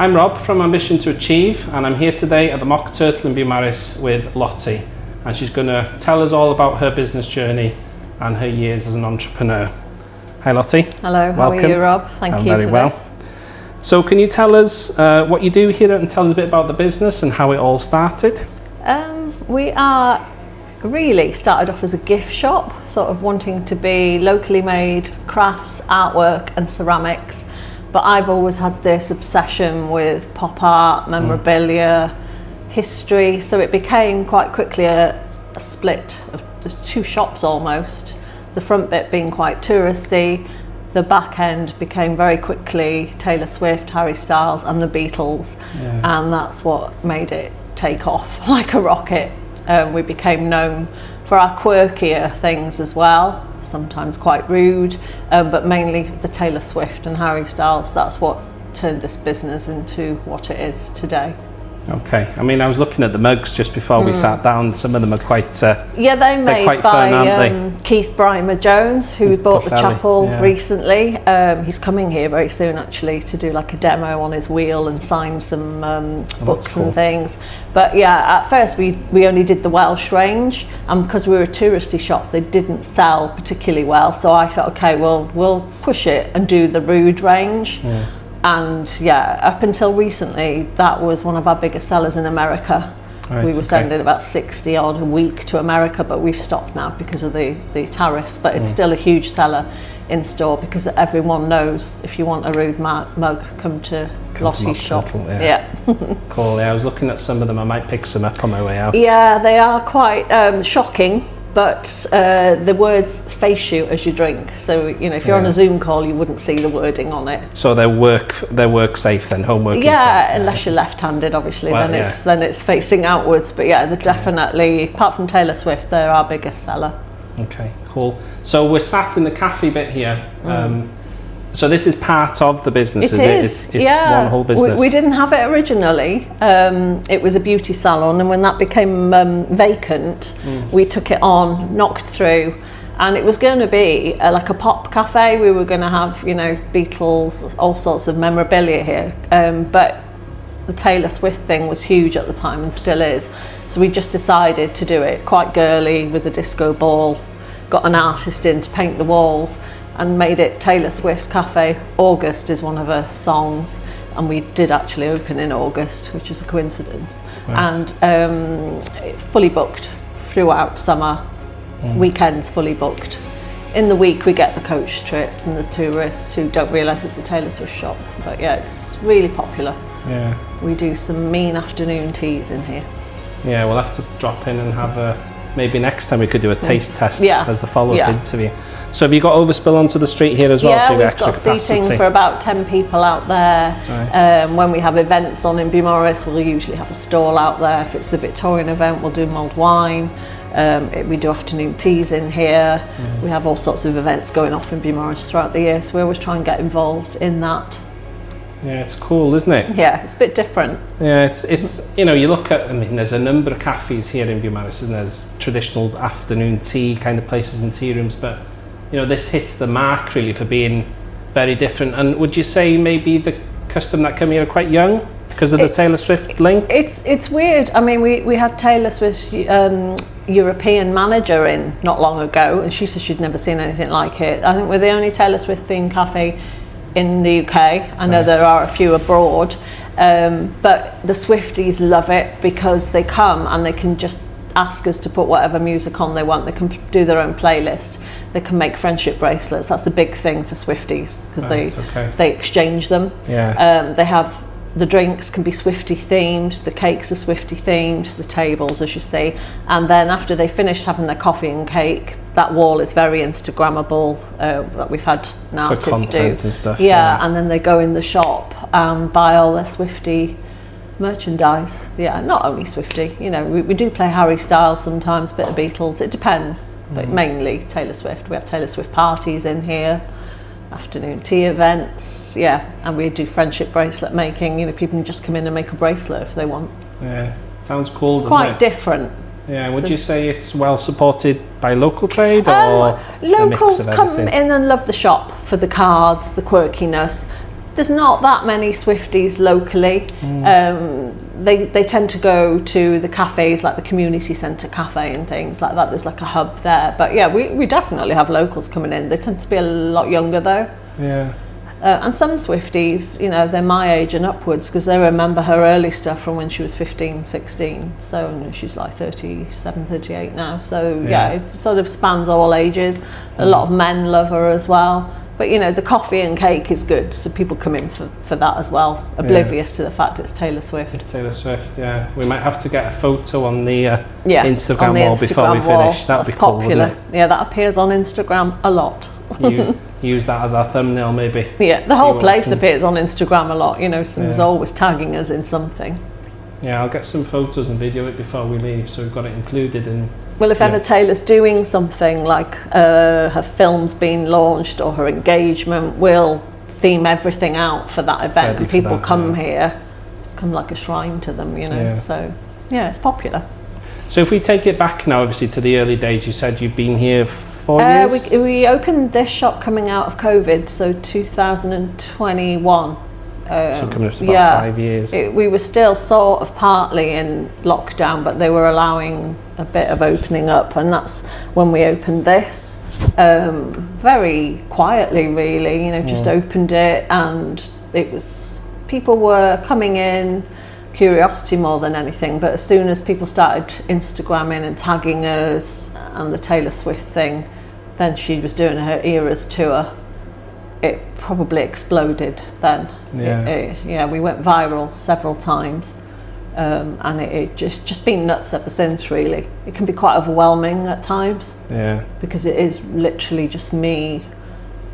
I'm Rob from Ambition to Achieve, and I'm here today at the Mock Turtle in Beaumaris with Lotti, and she's going to tell us all about her business journey and her years as an entrepreneur. Hi Lotti. Hello, how are you, Rob? Thank you very for well. this. So can you tell us what you do here and tell us a bit about the business and how it all started? We are really started off as a gift shop, sort of wanting to be locally made crafts, artwork and ceramics. But I've always had this obsession with pop art, memorabilia, history, so it became quite quickly a split of the two shops almost. The front bit being quite touristy, the back end became very quickly Taylor Swift, Harry Styles and the Beatles, and that's what made it take off like a rocket. We became known for our quirkier things as well, sometimes quite rude, but mainly the Taylor Swift and Harry Styles. That's what turned this business into what it is today. Okay, I mean, I was looking at the mugs just before we sat down. Some of them are quite yeah, they're made quite by fun, aren't they? Keith Brymer Jones, who bought the chapel yeah. recently. He's coming here very soon actually to do like a demo on his wheel and sign some books and things. But yeah, at first we only did the Welsh range, and because we were a touristy shop they didn't sell particularly well, so I thought, okay, well we'll push it and do the Rude range. And yeah, up until recently that was one of our biggest sellers in America. Right, we were sending about 60 odd a week to America, but we've stopped now because of the tariffs, but it's still a huge seller in store because everyone knows if you want a Rude mug, come to Lotti's shop. Cool, yeah, I was looking at some of them. I might pick some up on my way out. Yeah, they are quite shocking, but the words face you as you drink, so you know, if you're on a Zoom call you wouldn't see the wording on it. So they're work safe then, home working safe, safe, unless you're left-handed obviously. Well, then it's facing outwards, but yeah, they're definitely, apart from Taylor Swift, they're our biggest seller. Okay, cool. So we're sat in the cafe bit here. So this is part of the business, is it? It's one whole business. We didn't have it originally. It was a beauty salon, and when that became vacant, we took it on, knocked through, and it was going to be like a pop cafe. We were going to have, you know, Beatles, all sorts of memorabilia here, but the Taylor Swift thing was huge at the time and still is. So we just decided to do it quite girly with a disco ball, got an artist in to paint the walls, and made it Taylor Swift Cafe. August is one of her songs, and we did actually open in August, which was a coincidence. Right. And fully booked throughout summer, weekends fully booked. In the week we get the coach trips and the tourists who don't realise it's a Taylor Swift shop, but yeah, it's really popular. Yeah. We do some mean afternoon teas in here. Yeah, we'll have to drop in and have maybe next time we could do a taste test as the follow-up interview. So have you got overspill onto the street here as well? Yeah, so we've extra got capacity? seating for about 10 people out there. Right. When we have events on in Beaumaris, we'll usually have a stall out there. If it's the Victorian event, we'll do mulled wine. We do afternoon teas in here. We have all sorts of events going off in Beaumaris throughout the year, so we always try and get involved in that. Yeah, it's cool, isn't it? Yeah, it's a bit different. Yeah, it's you know, you look at, I mean, there's a number of cafes here in Beaumaris, isn't there? There's traditional afternoon tea kind of places and tea rooms, but you know, this hits the mark really for being very different. And would you say maybe the customer that come here are quite young because of the Taylor Swift link? It's weird. I mean, we had Taylor Swift's European manager in not long ago, and she said she'd never seen anything like it. I think we're the only Taylor Swift themed cafe in the UK. I know there are a few abroad, but the Swifties love it because they come and they can just ask us to put whatever music on they want. They can do their own playlist. They can make friendship bracelets. That's a big thing for Swifties because they exchange them. Yeah. They have, the drinks can be Swiftie themed, the cakes are Swiftie themed, the tables, as you see, and then after they finished having their coffee and cake, that wall is very Instagrammable, that we've had an artist do. For content and stuff. Yeah, and then they go in the shop and buy all their Swiftie merchandise. Yeah, not only Swiftie, you know, we do play Harry Styles sometimes, a bit of Beatles, it depends, but mainly Taylor Swift. We have Taylor Swift parties in here, afternoon tea events, and we do friendship bracelet making. You know, people can just come in and make a bracelet if they want. Yeah, sounds cool. It's quite different. Yeah, would you say it's well supported by local trade or locals come in and love the shop for the cards, the quirkiness. there's not that many Swifties locally. They tend to go to the cafes, like the community centre cafe and things like that. There's like a hub there. But yeah, we definitely have locals coming in. They tend to be a lot younger though. Yeah. And some Swifties, you know, they're my age and upwards, because they remember her early stuff from when she was 15, 16. So you know, she's like 37, 38 now. So yeah, it sort of spans all ages. A lot of men love her as well. But you know, the coffee and cake is good, so people come in for that as well, oblivious to the fact it's Taylor Swift. It's Taylor Swift, yeah. We might have to get a photo on the Instagram on the wall Instagram before we finish. That'd be cool, popular. wouldn't it? Yeah, that appears on Instagram a lot. You use that as our thumbnail, maybe. Yeah, the whole place appears on Instagram a lot. You know, someone's always tagging us in something. Yeah, I'll get some photos and video it before we leave, so we've got it included in. Well, if ever Taylor's doing something like her film's being launched or her engagement, we'll theme everything out for that event, and people come here, come like a shrine to them, you know. Yeah. So yeah, it's popular. So if we take it back now, obviously to the early days, you said you've been here 4 years? We opened this shop coming out of COVID, so 2021. So coming up to about 5 years. We were still sort of partly in lockdown, but they were allowing a bit of opening up, and that's when we opened this. Very quietly, really, you know, just opened it, and it was, people were coming in, curiosity more than anything, but as soon as people started Instagramming and tagging us and the Taylor Swift thing, then she was doing her Eras tour, it probably exploded then. Yeah. We went viral several times, and it just been nuts ever since, really. It can be quite overwhelming at times, because it is literally just me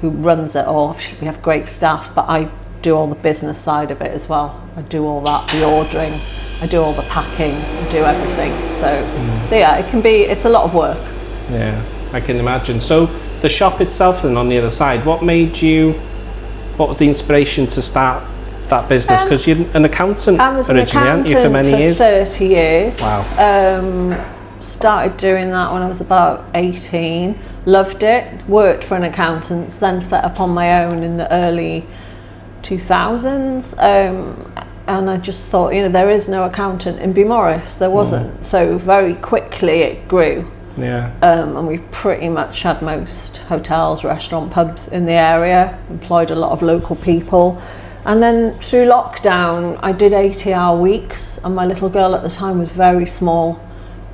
who runs it all. Obviously we have great staff, but I do all the business side of it as well. I do all that, the ordering, I do all the packing, I do everything. So yeah, it's a lot of work. Yeah, I can imagine. So the shop itself, and on the other side, what was the inspiration to start that business? Because you're an accountant originally, aren't you, for many years? 30 years. Wow. Started doing that when I was about 18. Loved it. Worked for an accountant, then set up on my own in the early 2000s. And I just thought, you know, there is no accountant in Beaumaris. There wasn't. So very quickly it grew. Yeah. And we pretty much had most hotels, restaurant, pubs in the area, employed a lot of local people. And then through lockdown, I did 80-hour weeks, and my little girl at the time was very small,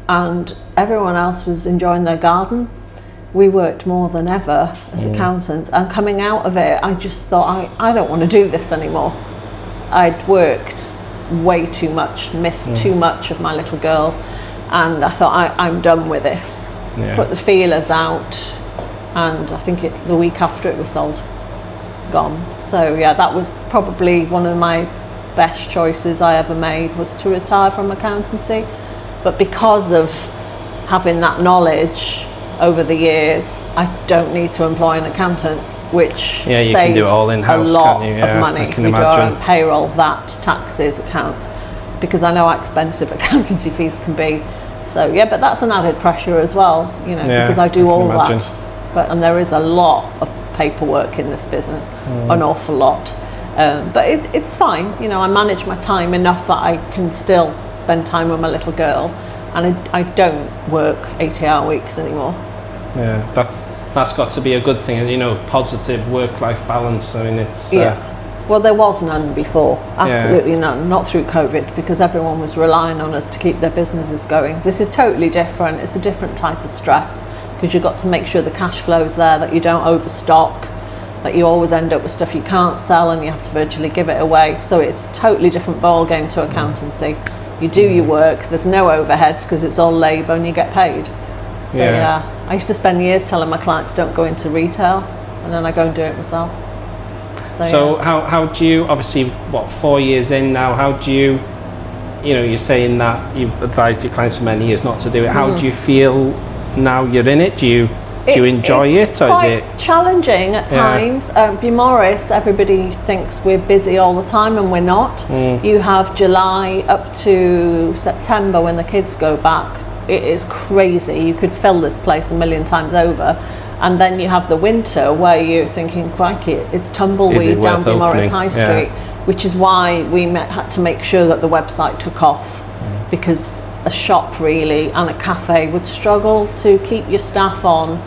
and everyone else was enjoying their garden. We worked more than ever as accountants, and coming out of it, I just thought, I don't want to do this anymore. I'd worked way too much, missed too much of my little girl, and I thought, I'm done with this. Yeah. Put the feelers out, and I think the week after it was sold, gone. So yeah, that was probably one of my best choices I ever made, was to retire from accountancy. But because of having that knowledge over the years, I don't need to employ an accountant, which you saves can do it all in-house, a lot can't you? of money. I can We do our imagine. own payroll, VAT, taxes, accounts, because I know how expensive accountancy fees can be. So yeah, but that's an added pressure as well, you know, because I do all that. And there is a lot of paperwork in this business, an awful lot. But it's fine, you know, I manage my time enough that I can still spend time with my little girl, and I don't work 80-hour weeks anymore. Yeah, that's got to be a good thing, and you know, positive work-life balance. I mean, it's well, there was none before, absolutely none, not through COVID, because everyone was relying on us to keep their businesses going. This is totally different. It's a different type of stress, because you've got to make sure the cash flow's there, that you don't overstock, that you always end up with stuff you can't sell and you have to virtually give it away. So it's a totally different ball game to accountancy. You do your work, there's no overheads because it's all labour and you get paid. So yeah, I used to spend years telling my clients don't go into retail, and then I go and do it myself. So how do you, obviously 4 years in now, how do you know, you're saying that you've advised your clients for many years not to do it. How do you feel now you're in it? Do you enjoy it, or is it challenging at times? Beaumaris, everybody thinks we're busy all the time, and we're not. You have July up to September, when the kids go back, it is crazy. You could fill this place a million times over. And then you have the winter where you're thinking, crikey, it's tumbleweed down Beaumaris High Street, which is why we had to make sure that the website took off, because a shop really and a cafe would struggle to keep your staff on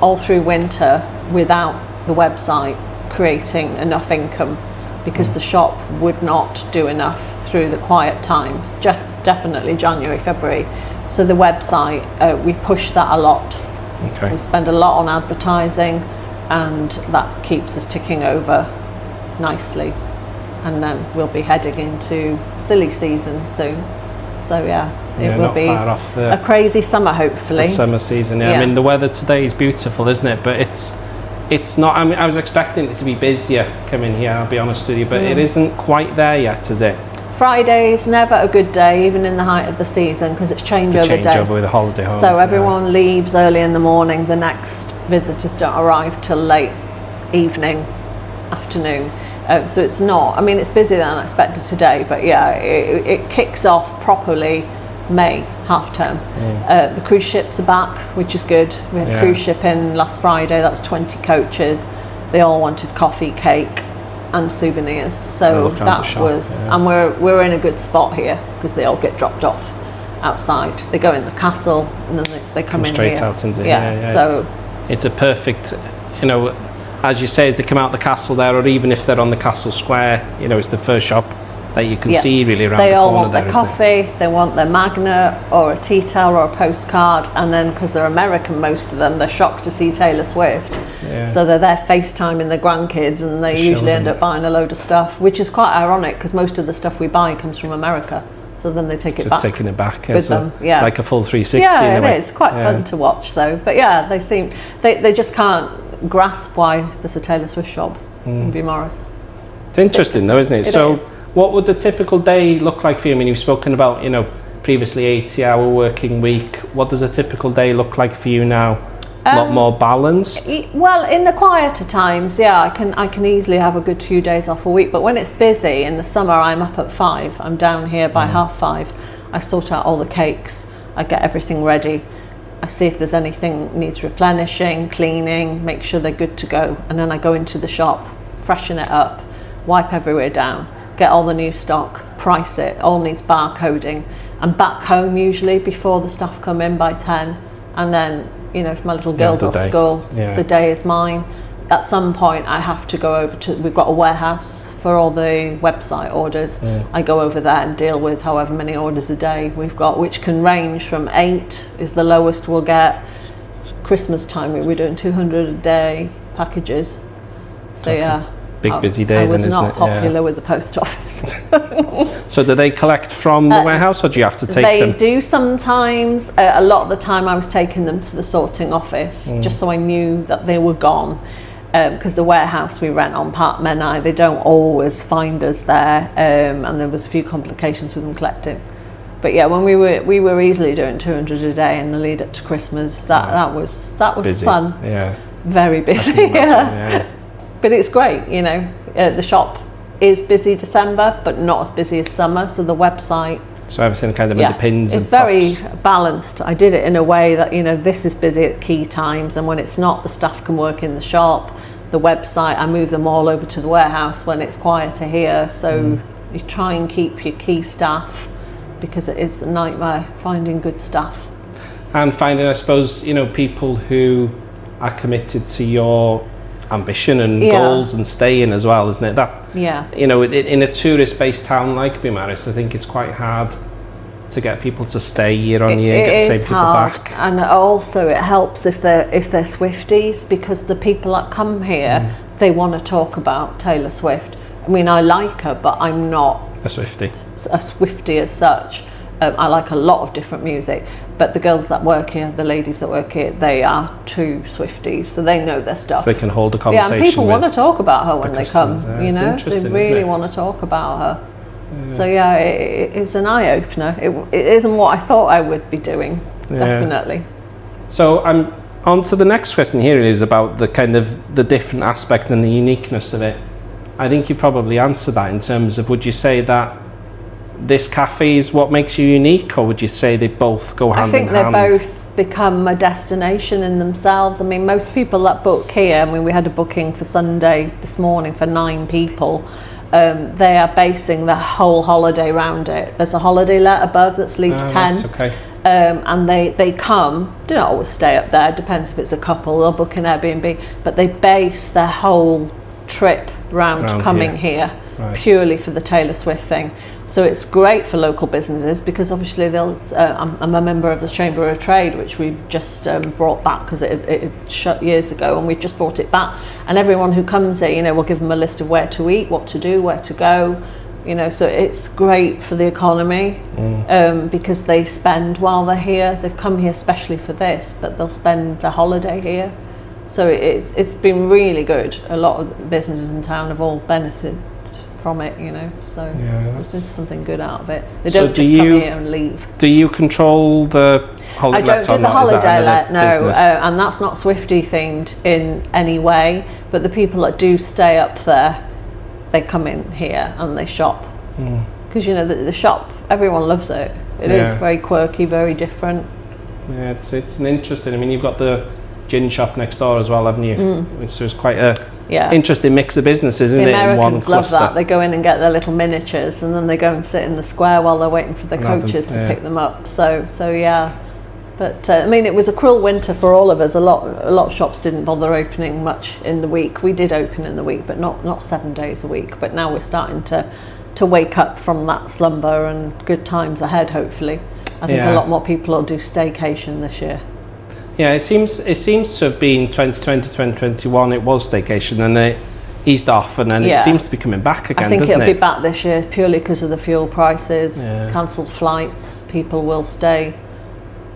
all through winter without the website creating enough income, because the shop would not do enough through the quiet times, definitely January, February. So the website, we push that a lot. Okay. We spend a lot on advertising, and that keeps us ticking over nicely. And then we'll be heading into silly season soon. So it will be a crazy summer, hopefully. The summer season, I mean, the weather today is beautiful, isn't it? But it's not. I mean, I was expecting it to be busier coming here, I'll be honest with you, but it isn't quite there yet, is it? Friday's never a good day, even in the height of the season, because it's changeover day. Changeover with the holiday homes. So everyone leaves early in the morning. The next visitors don't arrive till late evening, afternoon. So it's not. I mean, it's busier than I expected today, but it kicks off properly May half term. The cruise ships are back, which is good. We had a cruise ship in last Friday. That was 20 coaches. They all wanted coffee, cake, and souvenirs. So that was, and we're in a good spot here because they all get dropped off outside. They go in the castle and then they come in straight here. Out into so it's a perfect, as you say, as they come out the castle there, or even if they're on the castle square, it's the first shop that you can see really around the corner. They all want their coffee, they want their magnet or a tea towel or a postcard, and then because they're American, most of them, they're shocked to see Taylor Swift. So they're there FaceTiming their grandkids, and they usually end up buying a load of stuff, which is quite ironic because most of the stuff we buy comes from America. So then they take it back. Taking it back with them, like a full 360. Yeah, it is quite fun to watch though. But they just can't grasp why there's a Taylor Swift shop in Beaumaris. It's interesting though, isn't it? So what would the typical day look like for you? I mean, you've spoken about previously 80-hour working week. What does a typical day look like for you now? A lot more balanced? Well, in the quieter times, I can easily have a good few days off a week. But when it's busy in the summer, I'm up at 5. I'm down here by 5:30. I sort out all the cakes. I get everything ready. I see if there's anything needs replenishing, cleaning, make sure they're good to go. And then I go into the shop, freshen it up, wipe everywhere down, get all the new stock, price it, all needs barcoding. I'm back home usually before the staff come in by 10. And then, if my little girl's off school, the day is mine. At some point I have to go over to, we've got a warehouse for all the website orders. I go over there and deal with however many orders a day we've got, which can range from 8 is the lowest we'll get. Christmas time we were doing 200 a day packages. So that's big busy day. I was then, not popular with the post office. So do they collect from the warehouse, or do you have to take them? They do sometimes. A lot of the time I was taking them to the sorting office just so I knew that they were gone, because the warehouse we rent on Park Menai, they don't always find us there, and there was a few complications with them collecting. But when we were easily doing 200 a day in the lead up to Christmas. That was busy. Fun. Very busy. But it's great, the shop is busy December, but not as busy as summer, so the website... So everything kind of underpins it's very balanced. I did it in a way that, this is busy at key times, and when it's not, the staff can work in the shop. The website, I move them all over to the warehouse when it's quieter here, so you try and keep your key staff, because it is a nightmare finding good staff. And finding, I suppose, people who are committed to your ambition and goals and staying as well, isn't it? In a tourist-based town like Beaumaris, I think it's quite hard to get people to stay year on year, get the same people back. And also it helps if they're Swifties, because the people that come here, they want to talk about Taylor Swift. I mean, I like her, but I'm not a Swiftie as such. I like a lot of different music, but the girls that work here, the ladies that work here, they are true Swifties, so they know their stuff. So they can hold a conversation. And people want to talk about her when they come. They really want to talk about her. So it's an eye opener. It isn't what I thought I would be doing. Definitely. So I'm on to the next question here. Is about the kind of the different aspect and the uniqueness of it. I think you probably answered that in terms of, would you say that this cafe is what makes you unique, or would you say they both go hand in hand? I think they both become a destination in themselves. I mean, most people that book here, I mean, we had a booking for Sunday this morning for 9 people. They are basing their whole holiday around it. There's a holiday let above that sleeps 10. That's okay. And they come, do not always stay up there, depends if it's a couple, they'll book an Airbnb, but they base their whole trip round coming here right. purely for the Taylor Swift thing. So it's great for local businesses because obviously I'm a member of the Chamber of Trade, which we've just brought back because it shut years ago, and we've just brought it back. And everyone who comes here, you know, we'll give them a list of where to eat, what to do, where to go. You know, so it's great for the economy because they spend while they're here. They've come here especially for this, but they'll spend their holiday here. So it's been really good. A lot of the businesses in town have all benefited from it, you know. So there's just something good out of it. They don't just come here and leave. Do you control the holiday let? I don't do the holiday let, no, and that's not Swiftie themed in any way. But the people that do stay up there, they come in here and they shop because you know the shop, everyone loves it. It is very quirky, very different. Yeah, it's an interesting. I mean, you've got the gin shop next door as well, haven't you? So it's quite a interesting mix of businesses, isn't it? The Americans in one love cluster. that. They go in and get their little miniatures, and then they go and sit in the square while they're waiting for the coaches to pick them up. So yeah. But I mean, it was a cruel winter for all of us. A lot of shops didn't bother opening much in the week. We did open in the week, but not 7 days a week. But now we're starting to wake up from that slumber, and good times ahead. Hopefully, I think a lot more people will do staycation this year. Yeah, it seems to have been 2020, 2021. It was staycation, and it eased off, and then it seems to be coming back again. I think doesn't it'll be back this year purely because of the fuel prices, Yeah. cancelled flights. People will stay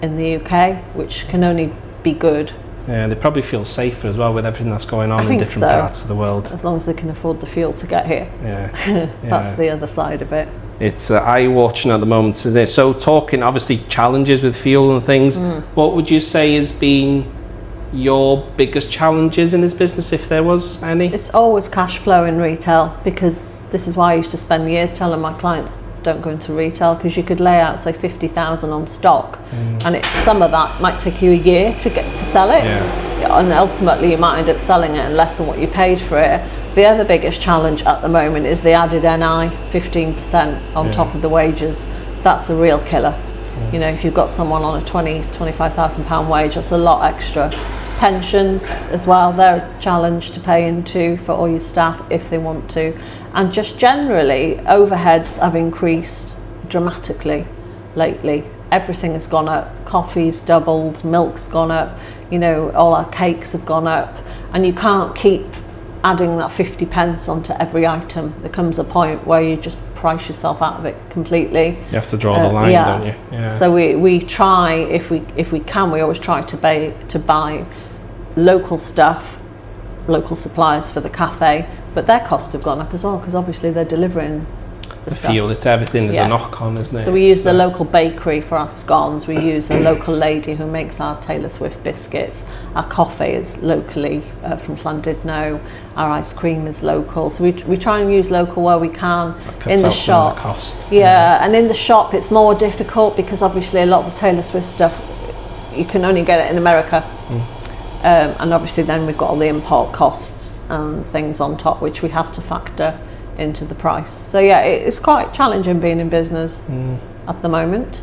in the UK, which can only be good. Yeah, they probably feel safer as well with everything that's going on in different parts of the world. As long as they can afford the fuel to get here. Yeah, That's the other side of it. It's eye-watching at the moment, isn't it? So talking, obviously, challenges with fuel and things, what would you say has been your biggest challenges in this business, if there was any? It's always cash flow in retail, because this is why I used to spend years telling my clients don't go into retail, because you could lay out, say, 50,000 on stock, and some of that might take you a year to get to sell it, and ultimately you might end up selling it at less than what you paid for it. The other biggest challenge at the moment is the added NI, 15% on top of the wages. That's a real killer. You know, if you've got someone on a £25,000 wage, that's a lot extra. Pensions as well, they're a challenge to pay into for all your staff if they want to. And just generally, overheads have increased dramatically lately. Everything has gone up. Coffee's doubled, milk's gone up, you know, all our cakes have gone up. And you can't keep adding that 50 pence onto every item. There comes a point where you just price yourself out of it completely. You have to draw the line, don't you? Yeah. So we try, if we can, we always try to buy local stuff, local suppliers for the cafe, but their costs have gone up as well, because obviously they're delivering the fuel, it's everything, there's a knock on, isn't it? So we use the local bakery for our scones, we use a local lady who makes our Taylor Swift biscuits, our coffee is locally from Llandudno, our ice cream is local, so we try and use local where we can. In the shop, cost. And in the shop it's more difficult, because obviously a lot of the Taylor Swift stuff you can only get it in America, and obviously then we've got all the import costs and things on top which we have to factor into the price. So yeah, it's quite challenging being in business at the moment.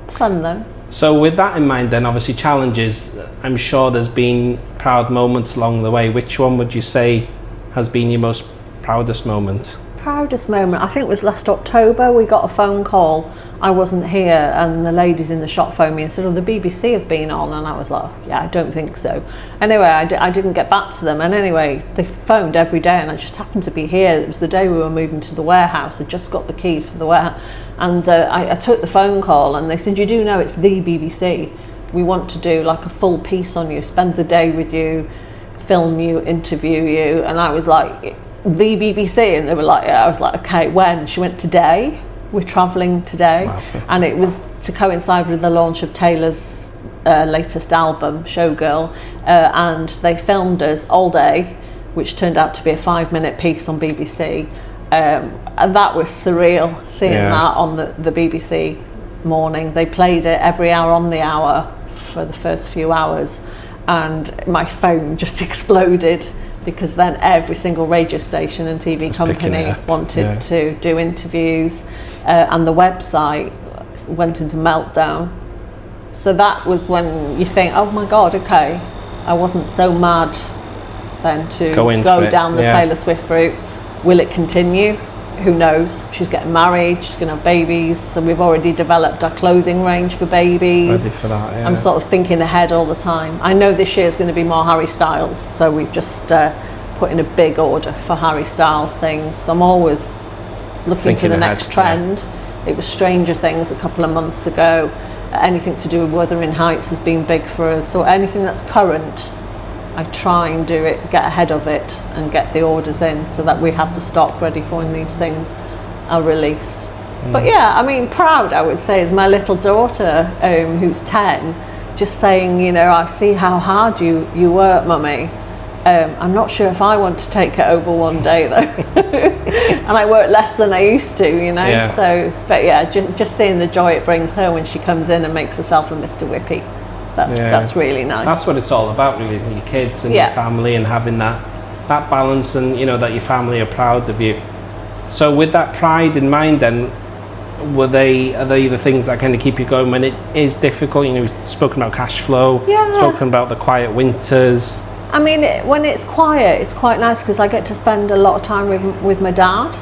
Fun though. So with that in mind then, obviously challenges, I'm sure there's been proud moments along the way. Which one would you say has been your most proudest moment? Proudest moment, I think it was last October. We got a phone call, I wasn't here, and the ladies in the shop phoned me and said, oh, the BBC have been on, and I was like, yeah, I don't think so. Anyway, I didn't get back to them, and anyway, they phoned every day, and I just happened to be here. It was the day we were moving to the warehouse. I just got the keys for the warehouse, and I took the phone call, and they said, you do know it's the BBC. We want to do like a full piece on you, spend the day with you, film you, interview you. And I was like, the BBC? And they were like, yeah. I was like, okay, when? She went, today. We're travelling today. Wow. And it was to coincide with the launch of Taylor's latest album, Showgirl, and they filmed us all day, which turned out to be a 5-minute piece on BBC, And that was surreal, seeing that on the BBC morning. They played it every hour on the hour for the first few hours, and my phone just exploded, because then every single radio station and TV company wanted to do interviews, and the website went into meltdown. So that was when you think, oh my God, okay, I wasn't so mad then to go down the Taylor Swift route. Will it continue? Who knows? She's getting married, she's going to have babies, so we've already developed our clothing range for babies. Ready for that, yeah. I'm sort of thinking ahead all the time. I know this year's going to be more Harry Styles, so we've just put in a big order for Harry Styles things. I'm always looking for the next trend. It was Stranger Things a couple of months ago. Anything to do with Wuthering Heights has been big for us. So anything that's current, I try and do it, get ahead of it and get the orders in, so that we have the stock ready for when these things are released. But yeah, I mean, proud, I would say, is my little daughter, who's 10, just saying, you know, I see how hard you work, Mummy. I'm not sure if I want to take it over one day though. And I work less than I used to, you know. So, but yeah, just seeing the joy it brings her when she comes in and makes herself a Mr. Whippy. That's really nice. That's what it's all about, really, isn't it? Your kids and your family, and having that balance, and you know that your family are proud of you. So with that pride in mind, then, are they the things that kind of keep you going when it is difficult? You know, we've spoken about cash flow, spoken about the quiet winters. I mean, when it's quiet, it's quite nice, because I get to spend a lot of time with my dad,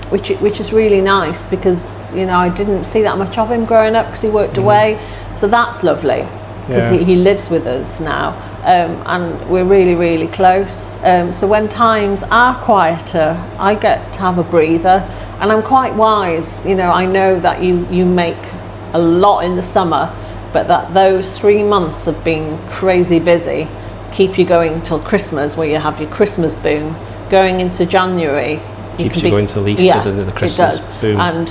which is really nice, because, you know, I didn't see that much of him growing up because he worked away. So that's lovely, because he lives with us now, and we're really, really close. So when times are quieter, I get to have a breather, and I'm quite wise. You know, I know that you make a lot in the summer, but that those 3 months of being crazy busy keep you going till Christmas, where you have your Christmas boom. Going into January, keeps you going till Easter, doesn't it? The Christmas boom. And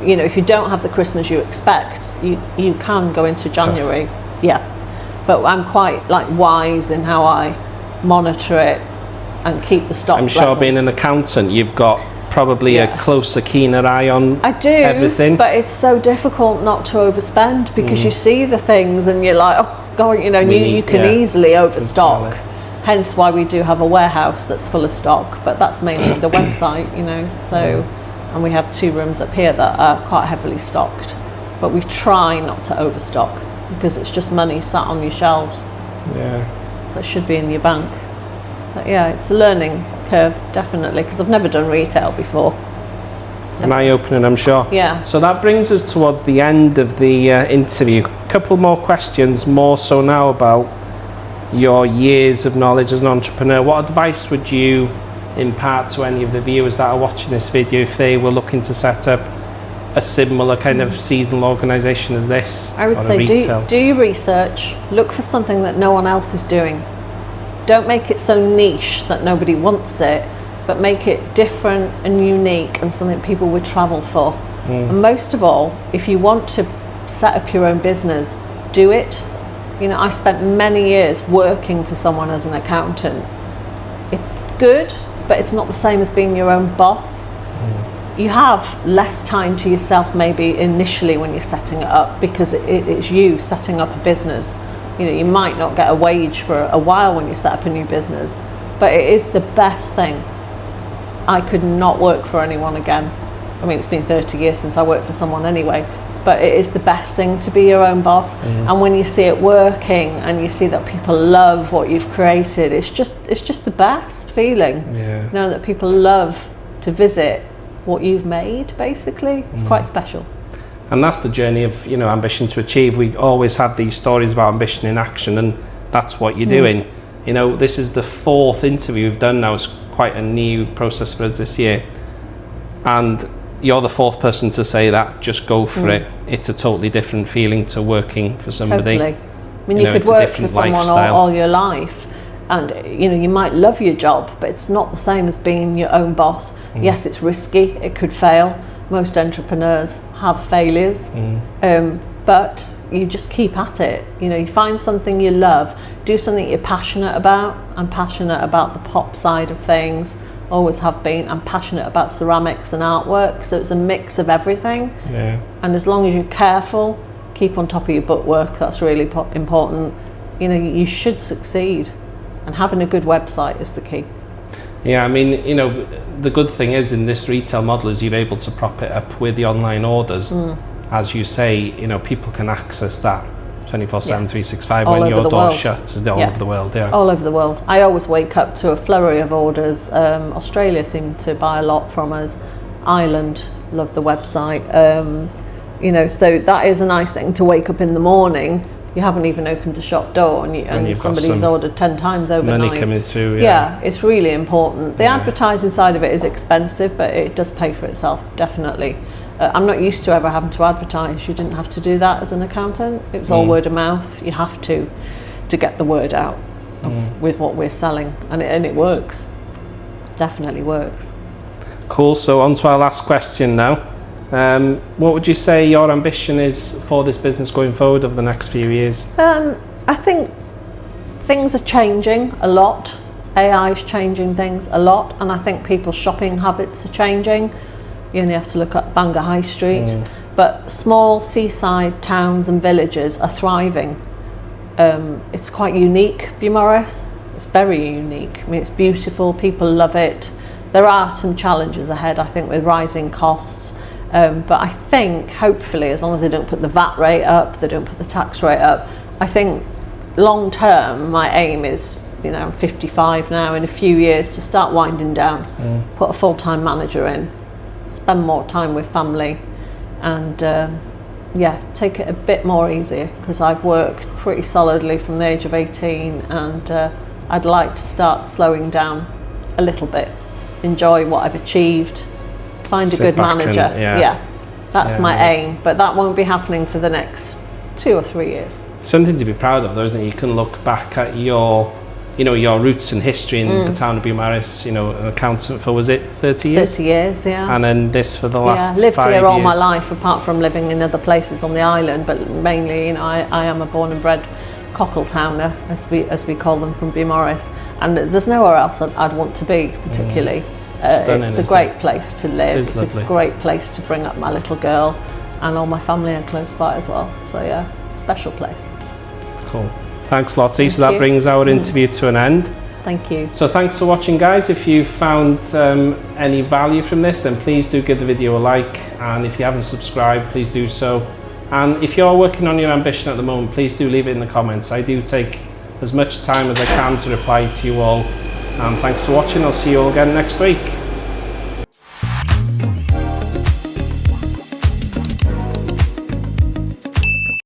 you know, if you don't have the Christmas you expect, you can go into January. But I'm quite wise in how I monitor it and keep the stock. I'm sure being an accountant, you've got probably a closer, keener eye on everything. But it's so difficult not to overspend, because you see the things and you're like, oh God, you know, you can easily overstock. Hence why we do have a warehouse that's full of stock, but that's mainly the website, you know. So, and we have 2 rooms up here that are quite heavily stocked, but we try not to overstock, because it's just money sat on your shelves. That should be in your bank. But yeah, it's a learning curve, definitely, because I've never done retail before. An eye-opening, I'm sure. So that brings us towards the end of the interview. A couple more questions, more so now about your years of knowledge as an entrepreneur. What advice would you impart to any of the viewers that are watching this video if they were looking to set up a similar kind of seasonal organisation as this? I would say do your research, look for something that no one else is doing. Don't make it so niche that nobody wants it, but make it different and unique and something people would travel for. And most of all, if you want to set up your own business, do it. You know, I spent many years working for someone as an accountant. It's good, but it's not the same as being your own boss. You have less time to yourself maybe initially when you're setting it up, because it's you setting up a business. You know, you might not get a wage for a while when you set up a new business, but it is the best thing. I could not work for anyone again. I mean, it's been 30 years since I worked for someone anyway, but it is the best thing to be your own boss. And when you see it working and you see that people love what you've created, it's just the best feeling. You know, that people love to visit what you've made, basically. It's quite special. And that's the journey of, you know, ambition to achieve. We always have these stories about ambition in action, and that's what you're doing. You know, this is the 4th interview we've done now. It's quite a new process for us this year, and you're the 4th person to say that. Just go for it. It's a totally different feeling to working for somebody. Totally. I mean, you could work for someone all your life, and you know, you might love your job, but it's not the same as being your own boss. Yes, it's risky, it could fail. Most entrepreneurs have failures, but you just keep at it. You know, you find something you love, do something you're passionate about. I'm passionate about the pop side of things, always have been. I'm passionate about ceramics and artwork, so it's a mix of everything. Yeah. And as long as you're careful, keep on top of your bookwork, that's really important. You know, you should succeed, and having a good website is the key. Yeah, I mean, you know, the good thing is in this retail model is you're able to prop it up with the online orders. As you say, you know, people can access that 24/7, 365 All when over your the door world. shuts, is all over the world, yeah. All over the world. I always wake up to a flurry of orders. Australia seem to buy a lot from us. Ireland love the website. You know, so that is a nice thing to wake up in the morning. You haven't even opened the shop door, and somebody's ordered 10 times overnight. Money coming through, yeah, it's really important. The advertising side of it is expensive, but it does pay for itself, definitely. I'm not used to ever having to advertise. You didn't have to do that as an accountant. It was all word of mouth. You have to get the word out with what we're selling, and it works. Definitely works. Cool. So on to our last question now. What would you say your ambition is for this business going forward over the next few years? I think things are changing a lot. AI is changing things a lot, and I think people's shopping habits are changing. You only have to look at Bangor High Street, but small seaside towns and villages are thriving. It's quite unique, Beaumaris. It's very unique. I mean, it's beautiful. People love it. There are some challenges ahead, I think, with rising costs. But I think, hopefully, as long as they don't put the VAT rate up, they don't put the tax rate up, I think long term, my aim is, you know, I'm 55 now, in a few years to start winding down, put a full-time manager in, spend more time with family, and take it a bit more easier, because I've worked pretty solidly from the age of 18, and I'd like to start slowing down a little bit, enjoy what I've achieved, find a good manager. That's my aim, but that won't be happening for the next 2 or 3 years. Something to be proud of, though, isn't it? You can look back at your roots and history in the town of Beaumaris, you know, an accountant for, was it 30 years? 30 years, yeah. And then this for the last 5 years. I've lived here all my life, apart from living in other places on the island, but mainly, you know, I am a born and bred cockle towner, as we call them, from Beaumaris, and there's nowhere else I'd want to be, particularly. Stunning, it's a great place to live. It's lovely. A great place to bring up my little girl, and all my family are close by as well. So yeah, special place. Cool. Thanks, Lotti. So that brings our interview to an end. Thank you. So thanks for watching, guys. If you found any value from this, then please do give the video a like, and if you haven't subscribed, please do so. And if you're working on your ambition at the moment, please do leave it in the comments. I do take as much time as I can to reply to you all. And thanks for watching. I'll see you all again next week.